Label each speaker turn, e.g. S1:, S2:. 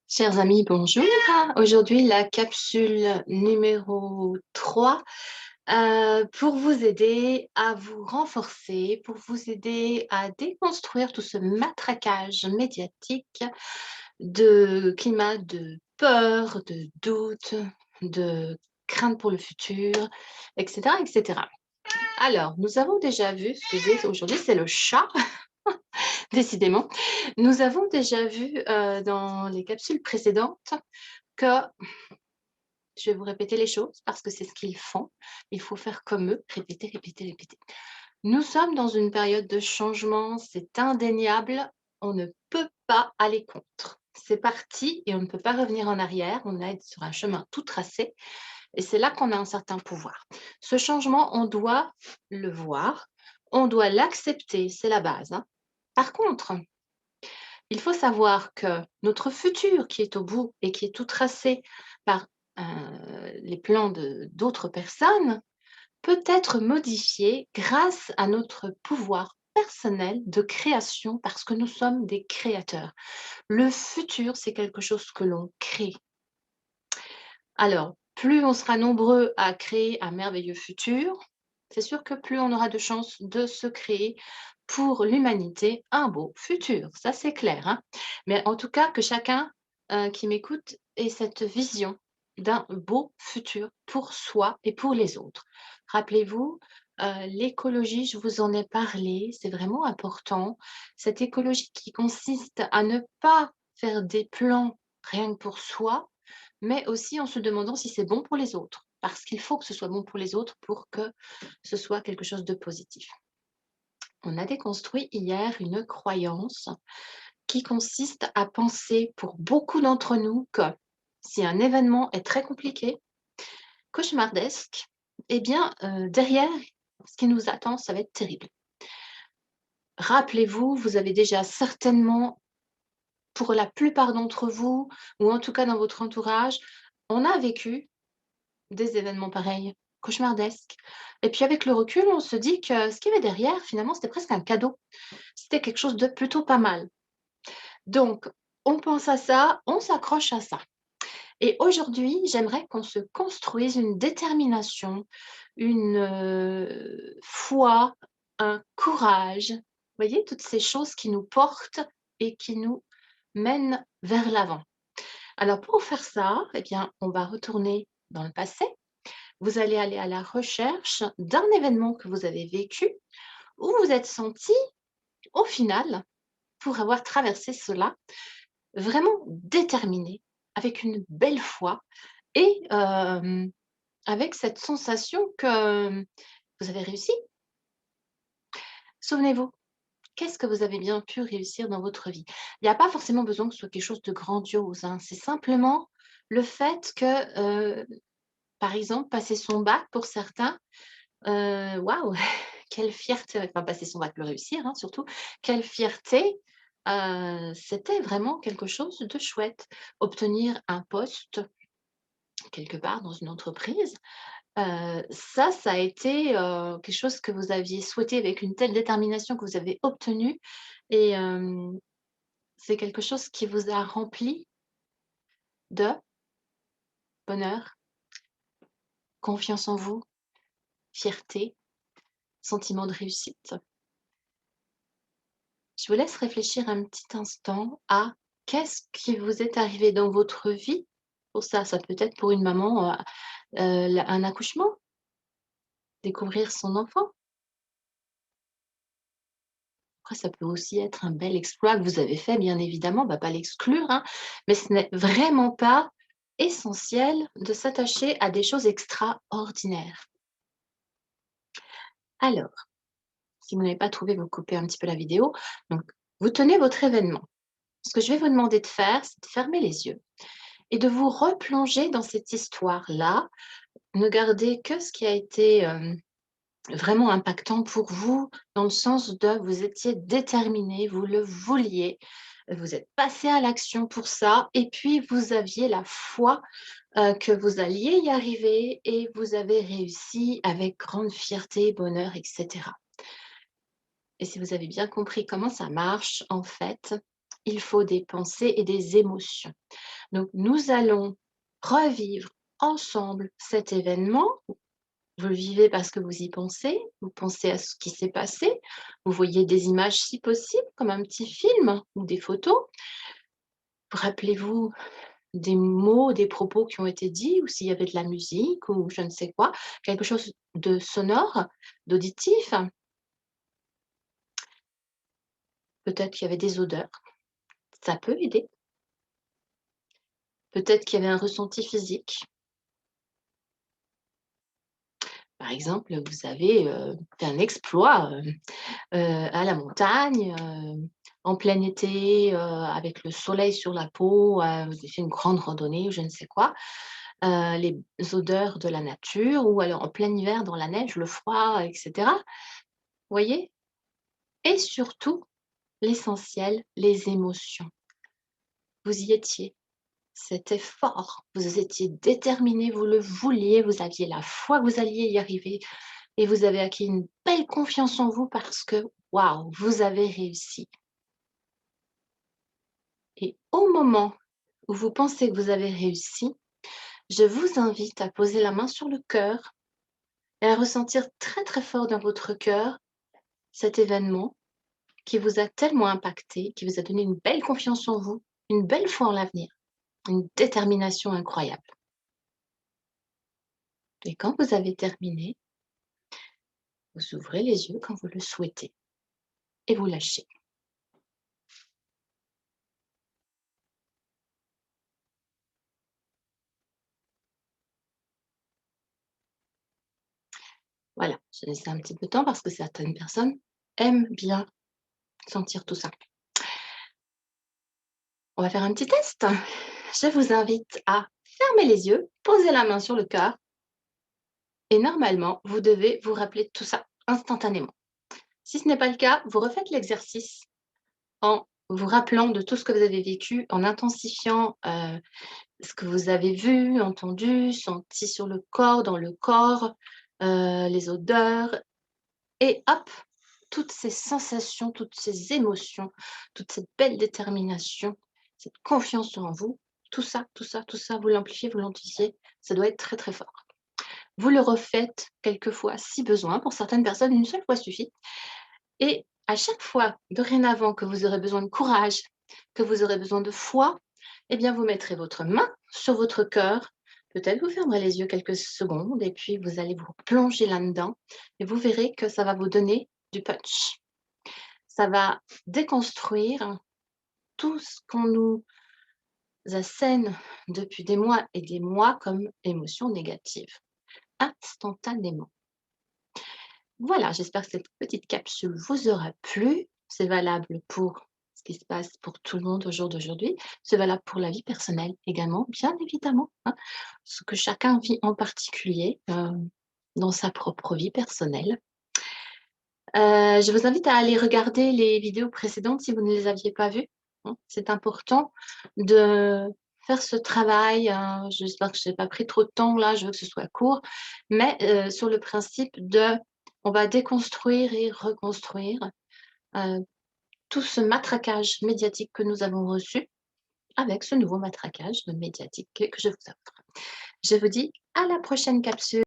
S1: Chers amis, bonjour. Aujourd'hui, la capsule numéro 3 pour vous aider à vous renforcer, pour vous aider à déconstruire tout ce matraquage médiatique de climat de peur, de doute, de crainte pour le futur, etc., etc. Alors, nous avons déjà vu, excusez, aujourd'hui c'est le chat, décidément. Nous avons déjà vu dans les capsules précédentes que je vais vous répéter les choses parce que c'est ce qu'ils font. Il faut faire comme eux, répéter, répéter, répéter. Nous sommes dans une période de changement, c'est indéniable, on ne peut pas aller contre. C'est parti et on ne peut pas revenir en arrière, on est sur un chemin tout tracé et c'est là qu'on a un certain pouvoir. Ce changement, on doit le voir, on doit l'accepter, c'est la base, hein. Par contre, il faut savoir que notre futur qui est au bout et qui est tout tracé par les plans d'autres personnes peut être modifié grâce à notre pouvoir personnel de création parce que nous sommes des créateurs. Le futur, c'est quelque chose que l'on crée. Alors, plus on sera nombreux à créer un merveilleux futur, c'est sûr que plus on aura de chances de se créer pour l'humanité un beau futur. Ça, c'est clair, hein. Mais en tout cas, que chacun qui m'écoute ait cette vision d'un beau futur pour soi et pour les autres. Rappelez-vous, l'écologie, je vous en ai parlé, c'est vraiment important. Cette écologie qui consiste à ne pas faire des plans rien que pour soi, mais aussi en se demandant si c'est bon pour les autres. Parce qu'il faut que ce soit bon pour les autres pour que ce soit quelque chose de positif. On a déconstruit hier une croyance qui consiste à penser pour beaucoup d'entre nous que si un événement est très compliqué, cauchemardesque, eh bien, derrière, ce qui nous attend, ça va être terrible. Rappelez-vous, vous avez déjà certainement, pour la plupart d'entre vous, ou en tout cas dans votre entourage, on a vécu des événements pareils, cauchemardesques. Et puis avec le recul, on se dit que ce qu'il y avait derrière, finalement, c'était presque un cadeau. C'était quelque chose de plutôt pas mal. Donc, on pense à ça, on s'accroche à ça. Et aujourd'hui, j'aimerais qu'on se construise une détermination, une foi, un courage. Vous voyez, toutes ces choses qui nous portent et qui nous mènent vers l'avant. Alors, pour faire ça, eh bien, on va retourner dans le passé. Vous allez aller à la recherche d'un événement que vous avez vécu, où vous êtes senti, au final, pour avoir traversé cela, vraiment déterminé, avec une belle foi et avec cette sensation que vous avez réussi. Souvenez-vous, qu'est-ce que vous avez bien pu réussir dans votre vie? Il n'y a pas forcément besoin que ce soit quelque chose de grandiose, hein. C'est simplement le fait que, par exemple, passer son bac pour certains, waouh! Quelle fierté, enfin passer son bac, le réussir, hein, surtout. Quelle fierté, c'était vraiment quelque chose de chouette. Obtenir un poste quelque part dans une entreprise, ça, ça a été, quelque chose que vous aviez souhaité avec une telle détermination que vous avez obtenu et c'est quelque chose qui vous a rempli de bonheur, confiance en vous, fierté, sentiment de réussite. Je vous laisse réfléchir un petit instant à qu'est-ce qui vous est arrivé dans votre vie pour ça. Ça peut être pour une maman, un accouchement, découvrir son enfant. Après, ça peut aussi être un bel exploit que vous avez fait, bien évidemment, on va pas l'exclure, hein, mais ce n'est vraiment pas essentiel de s'attacher à des choses extraordinaires. Alors, si vous n'avez pas trouvé, vous coupez un petit peu la vidéo. Donc, vous tenez votre événement. Ce que je vais vous demander de faire, c'est de fermer les yeux et de vous replonger dans cette histoire-là. Ne gardez que ce qui a été vraiment impactant pour vous, dans le sens de vous étiez déterminé, vous le vouliez, vous êtes passé à l'action pour ça, et puis vous aviez la foi que vous alliez y arriver et vous avez réussi avec grande fierté, bonheur, etc. Et si vous avez bien compris comment ça marche, en fait, il faut des pensées et des émotions. Donc, nous allons revivre ensemble cet événement. Vous le vivez parce que vous pensez à ce qui s'est passé, vous voyez des images si possible, comme un petit film ou des photos. Rappelez-vous des mots, des propos qui ont été dits ou s'il y avait de la musique ou je ne sais quoi, quelque chose de sonore, d'auditif. Peut-être qu'il y avait des odeurs, ça peut aider. Peut-être qu'il y avait un ressenti physique. Par exemple, vous avez, fait un exploit, à la montagne, en plein été, avec le soleil sur la peau, vous avez fait une grande randonnée ou je ne sais quoi. Les odeurs de la nature ou alors en plein hiver dans la neige, le froid et cetera. Vous voyez? Et surtout, l'essentiel, les émotions. Vous y étiez, c'était fort, vous étiez déterminé, vous le vouliez, vous aviez la foi que vous alliez y arriver et vous avez acquis une belle confiance en vous parce que, waouh, vous avez réussi. Et au moment où vous pensez que vous avez réussi, je vous invite à poser la main sur le cœur et à ressentir très très fort dans votre cœur cet événement qui vous a tellement impacté, qui vous a donné une belle confiance en vous, une belle foi en l'avenir, une détermination incroyable. Et quand vous avez terminé, vous ouvrez les yeux quand vous le souhaitez et vous lâchez. Voilà, j'ai laissé un petit peu de temps parce que certaines personnes aiment bien sentir tout ça. On va faire un petit test. Je vous invite à fermer les yeux, poser la main sur le cœur et normalement, vous devez vous rappeler de tout ça instantanément. Si ce n'est pas le cas, vous refaites l'exercice en vous rappelant de tout ce que vous avez vécu, en intensifiant ce que vous avez vu, entendu, senti sur le corps, dans le corps, les odeurs et hop, toutes ces sensations, toutes ces émotions, toute cette belle détermination, cette confiance en vous, tout ça, tout ça, tout ça, vous l'amplifiez, ça doit être très, très fort. Vous le refaites quelques fois si besoin. Pour certaines personnes, une seule fois suffit. Et à chaque fois, dorénavant, que vous aurez besoin de courage, que vous aurez besoin de foi, eh bien, vous mettrez votre main sur votre cœur. Peut-être vous fermerez les yeux quelques secondes et puis vous allez vous plonger là-dedans et vous verrez que ça va vous donner du punch. Ça va déconstruire tout ce qu'on nous assène depuis des mois et des mois comme émotion négative, instantanément. Voilà, j'espère que cette petite capsule vous aura plu. C'est valable pour ce qui se passe pour tout le monde au jour d'aujourd'hui. C'est valable pour la vie personnelle également, bien évidemment, hein. Ce que chacun vit en particulier, dans sa propre vie personnelle. Je vous invite à aller regarder les vidéos précédentes si vous ne les aviez pas vues, hein. C'est important de faire ce travail, j'espère que je n'ai pas pris trop de temps là, je veux que ce soit court, mais sur le principe de on va déconstruire et reconstruire, heu, tout ce matraquage médiatique que nous avons reçu avec ce nouveau matraquage médiatique que je vous offre. Je vous dis à la prochaine capsule.